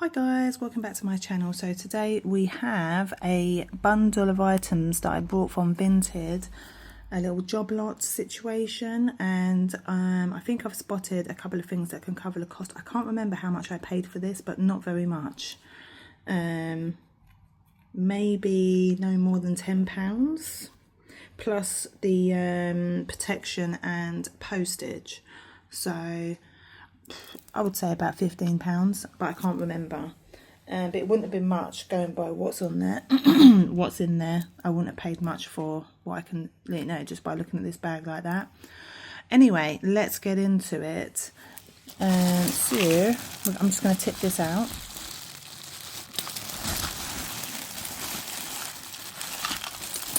Hi guys, welcome back to my channel. So today we have a bundle of items that I bought from Vinted, a little job lot situation, and I think I've spotted a couple of things that can cover the cost. I can't remember how much I paid for this, but not very much. Maybe no more than £10 plus the protection and postage. So I would say about £15, but I can't remember. But it wouldn't have been much going by what's on there. What's in there. I wouldn't have paid much for what I can, just by looking at this bag like that. Anyway, let's get into it. So I'm just going to tip this out.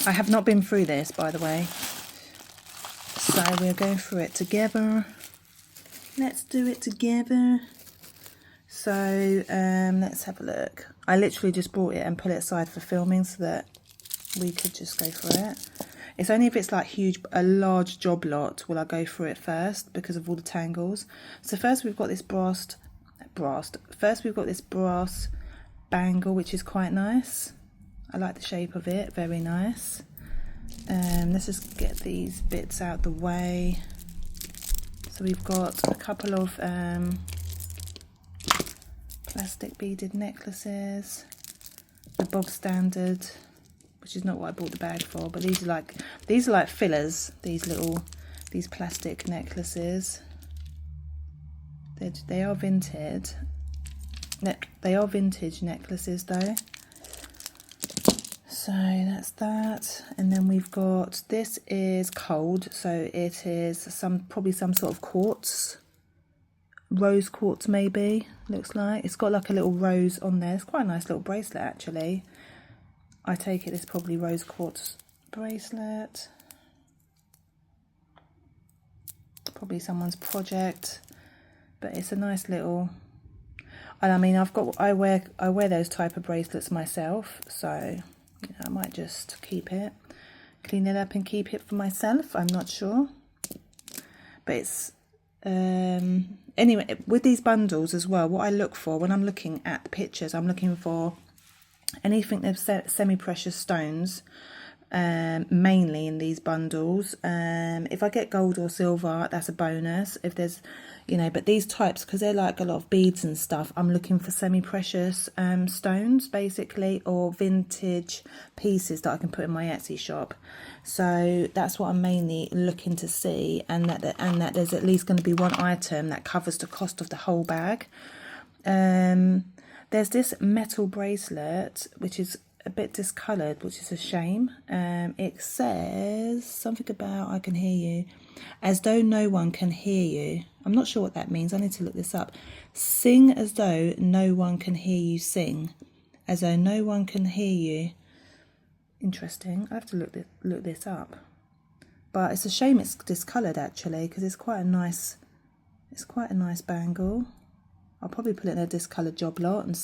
I have not been through this, by the way. So we're going through it together. Let's do it together. So let's have a look. I literally just brought it and put it aside for filming so that we could just go through it. It's only if it's like a large job lot will I go through it first because of all the tangles. So first we've got this brass bangle, which is quite nice. I like the shape of it, very nice. Let's just get these bits out the way. So we've got a couple of plastic beaded necklaces, the bog standard, which is not what I bought the bag for, but these are like fillers. These plastic necklaces. They are vintage. They are vintage necklaces though. So that's that, and then we've got, this is cold, so it is probably some sort of quartz, rose quartz maybe, looks like. It's got like a little rose on there. It's quite a nice little bracelet actually. I take it it's probably rose quartz bracelet. Probably someone's project, but it's a nice little, and I mean I wear those type of bracelets myself, so I might just keep it, clean it up and keep it for myself. I'm not sure. But it's, anyway, with these bundles as well, what I look for when I'm looking at the pictures, I'm looking for anything that's semi-precious stones, mainly in these bundles. If I get gold or silver, that's a bonus. If there's, but these types, because they're like a lot of beads and stuff, I'm looking for semi-precious stones basically, or vintage pieces that I can put in my Etsy shop. So that's what I'm mainly looking to see, and that there's at least going to be one item that covers the cost of the whole bag. There's this metal bracelet which is a bit discoloured, which is a shame. It says something about I can hear you, as though no one can hear you. I'm not sure what that means. I need to look this up. Sing as though no one can hear you sing. As though no one can hear you. Interesting. I have to look this up. But it's a shame it's discoloured actually, because it's quite a nice bangle. I'll probably put it in a discoloured job lot and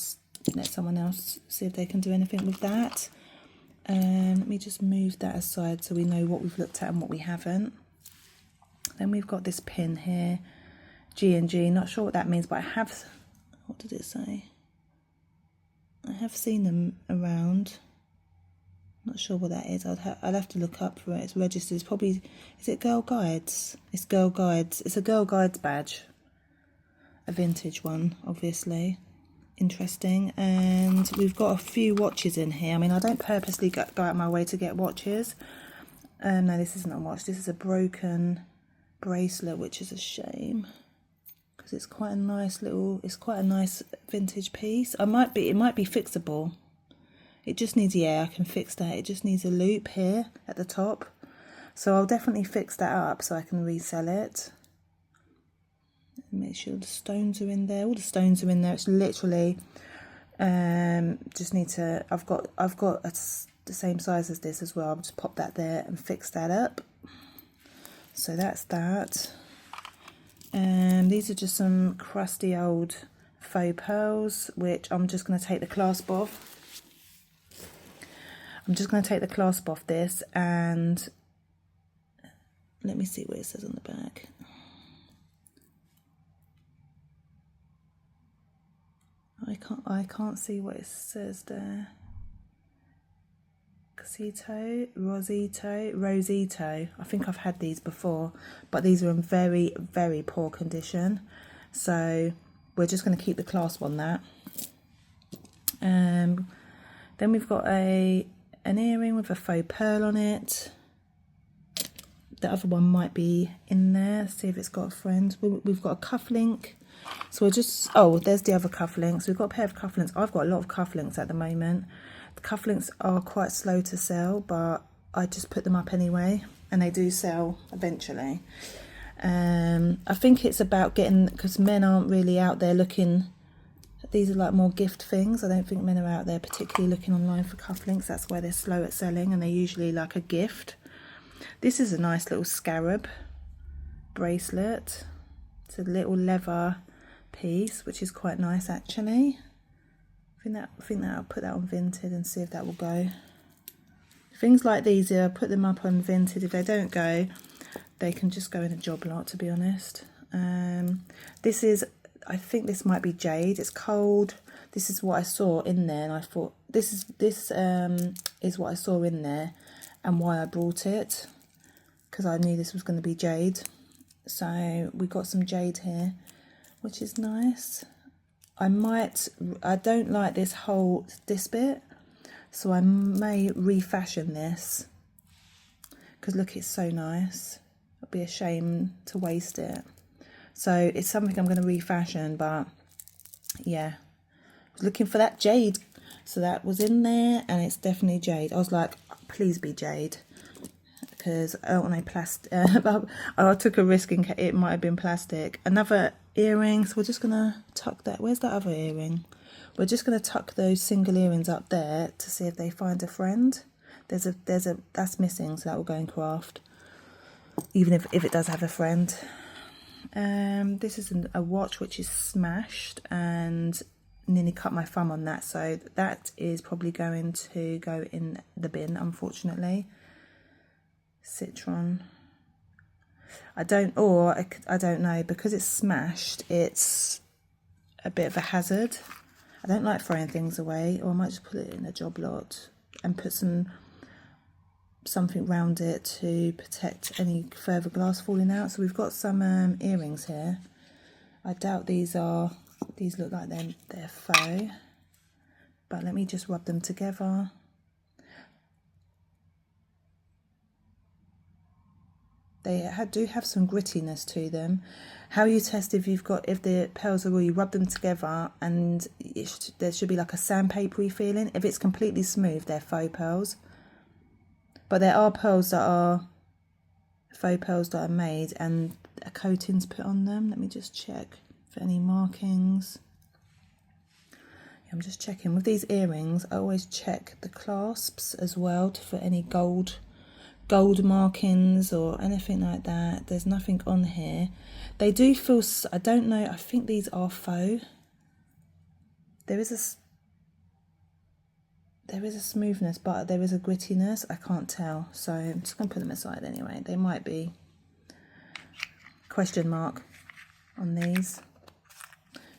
let someone else see if they can do anything with that. Let me just move that aside so we know what we've looked at and what we haven't. Then we've got this pin here, G&G. Not sure what that means, but I have, what did it say? I have seen them around. Not sure what that is. I'll have to look up for it. It's registered. It's probably, is it Girl Guides? It's Girl Guides. It's a Girl Guides badge. A vintage one, obviously. Interesting. And we've got a few watches in here. I mean, I don't purposely go out of my way to get watches. No, this isn't a watch. This is a broken bracelet, which is a shame, because it's quite a nice vintage piece. It might be fixable. It just needs, I can fix that. It just needs a loop here at the top. So I'll definitely fix that up so I can resell it. Make sure the stones are in there. All the stones are in there. It's literally just need to, I've got the same size as this as well. I'll just pop that there and fix that up. So that's that. These are just some crusty old faux pearls, which I'm just going to take the clasp off. I'm just going to take the clasp off this, and let me see what it says on the back. I can't see what it says there. Casito, Rosito. I think I've had these before, but these are in very, very poor condition. So we're just going to keep the clasp on that. Then we've got an earring with a faux pearl on it. The other one might be in there. See if it's got a friend. We've got a cufflink. So we're just, oh, there's the other cufflinks. We've got a pair of cufflinks. I've got a lot of cufflinks at the moment. The cufflinks are quite slow to sell, but I just put them up anyway, and they do sell eventually. I think it's about getting, because men aren't really out there looking, these are like more gift things. I don't think men are out there particularly looking online for cufflinks. That's why they're slow at selling, and they're usually like a gift. This is a nice little scarab bracelet. It's a little leather piece, which is quite nice actually. I think that I'll put that on Vinted and see if that will go. Things like these, I'll put them up on Vinted. If they don't go, they can just go in a job lot, to be honest. This is, I think this might be jade. It's cold. This is what I saw in there, and I thought this is what I saw in there, and why I brought it, because I knew this was going to be jade. So we got some jade here, which is nice. I don't like this bit, so I may refashion this, because look, it's so nice. It'd be a shame to waste it. So it's something I'm going to refashion, but yeah, I was looking for that jade, so that was in there, and it's definitely jade. I was like, please be jade, because I don't want no plastic. I took a risk in it might have been plastic. Another earring, so we're just gonna tuck that. Where's that other earring? We're just gonna tuck those single earrings up there to see if they find a friend. There's a that's missing, so that will go in craft, even if it does have a friend. This is a watch which is smashed and nearly cut my thumb on that, so that is probably going to go in the bin, unfortunately. Citron. I don't know, because it's smashed, it's a bit of a hazard. I don't like throwing things away, or I might just put it in a job lot and put something round it to protect any further glass falling out. So we've got some earrings here. I doubt these look like they're faux, but let me just rub them together. They do have some grittiness to them. How you test if the pearls are raw, you rub them together, and there should be like a sandpapery feeling. If it's completely smooth, they're faux pearls. But there are pearls that are faux pearls that are made and a coating's put on them. Let me just check for any markings. I'm just checking. With these earrings, I always check the clasps as well for any gold markings or anything like that. There's nothing on here. They do feel, I don't know, I think these are faux. There is a smoothness, but there is a grittiness. I can't tell, so I'm just going to put them aside anyway. They might be question mark on these.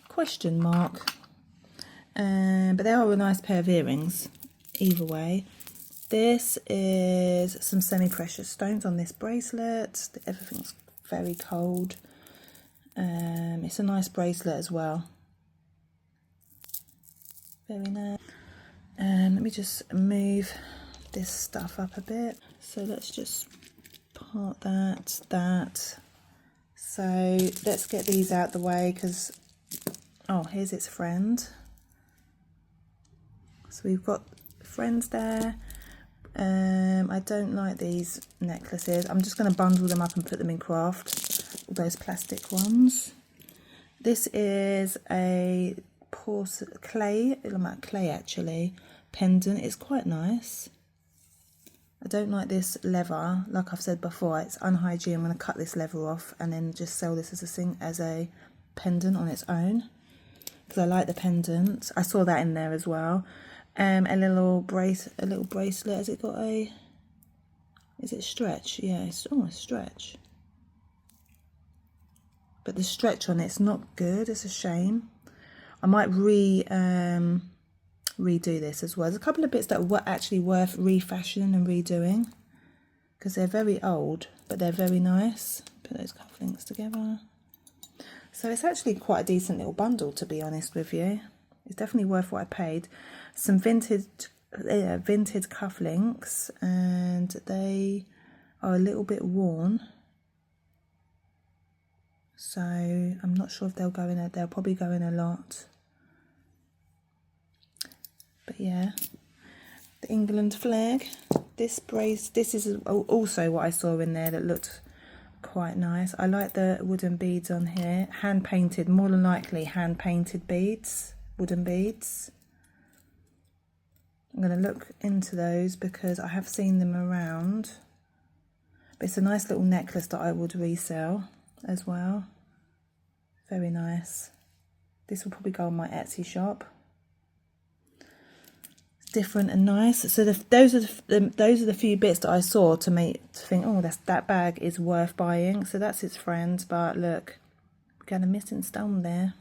Question mark. But they are a nice pair of earrings either way. This is some semi-precious stones on this bracelet. Everything's very cold. It's a nice bracelet as well. Very nice. Let me just move this stuff up a bit. So let's just part that. So let's get these out the way, because, oh, here's its friend. So we've got friends there. I don't like these necklaces. I'm just going to bundle them up and put them in craft, all those plastic ones. This is a clay actually, pendant. It's quite nice. I don't like this leather. Like I've said before, it's unhygienic. I'm going to cut this leather off and then just sell this as a pendant on its own, because I like the pendant. I saw that in there as well. A little bracelet. Has it got is it stretch? Yeah, it's almost stretch. But the stretch on it's not good. It's a shame. I might redo this as well. There's a couple of bits that were actually worth refashioning and redoing because they're very old, but they're very nice. Put those cufflinks together. So it's actually quite a decent little bundle, to be honest with you. It's definitely worth what I paid. Some vintage cufflinks, and they are a little bit worn. So I'm not sure if they'll go in it. They'll probably go in a lot. But yeah, the England flag. This is also what I saw in there that looked quite nice. I like the wooden beads on here. Hand painted, more than likely hand painted beads, wooden beads. I'm going to look into those because I have seen them around. But it's a nice little necklace that I would resell as well. Very nice. This will probably go on my Etsy shop. It's different and nice. So those are the few bits that I saw to think, oh, that bag is worth buying. So that's its friend. But look, we got a missing stone there.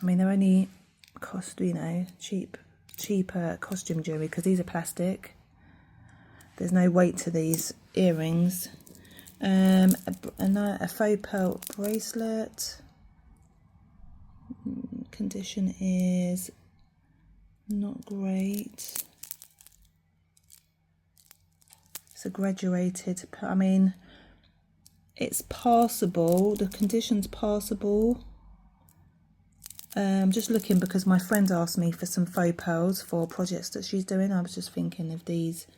I mean, they're only cost, you know, cheaper costume jewellery because these are plastic. There's no weight to these earrings. A faux pearl bracelet. Condition is not great. It's a graduated, I mean, it's passable. The condition's passable. I'm just looking because my friend asked me for some faux pearls for projects that she's doing. I was just thinking if these